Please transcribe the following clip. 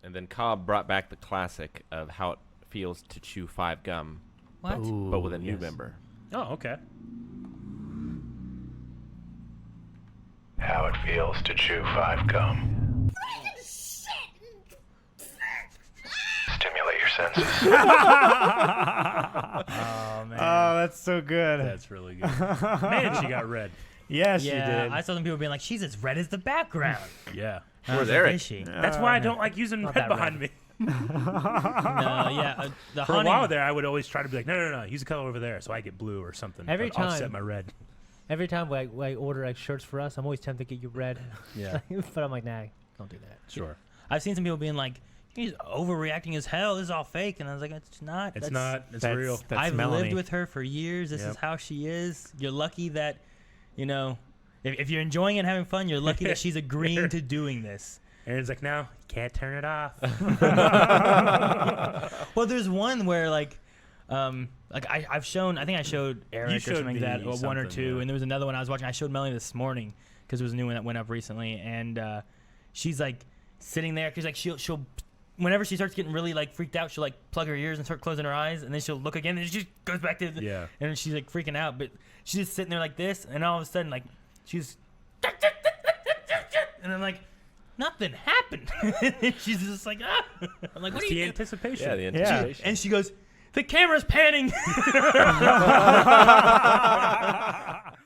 And then Cobb brought back the classic of how it feels to chew 5 gum, What? but with a new member. Oh, okay. How it feels to chew 5 gum. Stimulate your senses. Oh, man. Oh, that's so good. That's really good. Man, she got red. Yes, you Yeah, did. I saw some people being like, she's as red as the background. Yeah. I was Where's like, Eric? Is she? That's why I don't like using Not red that behind red. me. No, yeah. The For a hunting, while there, I would always try to be like, no, use a color over there, so I get blue or something. Every Like, offset time. my red. Every time I order like shirts for us, I'm always tempted to get you red. Yeah. But I'm like, nah, don't do that. Sure. I've seen some people being like, he's overreacting as hell. This is all fake. And I was like, it's not. It's That's- not. It's That's- real. That's I've Melanie. lived with her for years. This is Yep. how she is. You're lucky that, if you're enjoying it and having fun, you're lucky that she's agreeing to doing this. Aaron's like, no, you can't turn it off. Well, there's one where I've shown. I think I showed Eric or showed something like that, me or one or something, two, yeah. and there was another one I was watching. I showed Melanie this morning because it was a new one that went up recently, and she's like sitting there because like she'll whenever she starts getting really like freaked out, she'll like plug her ears and start closing her eyes, and then she'll look again, and she just goes back to Yeah. and she's like freaking out, but she's just sitting there like this, and all of a sudden like she's and I'm like. Nothing happened. She's just like, ah. I'm like, what It's are the you doing? anticipation. Yeah, the anticipation. And she goes, the camera's panning.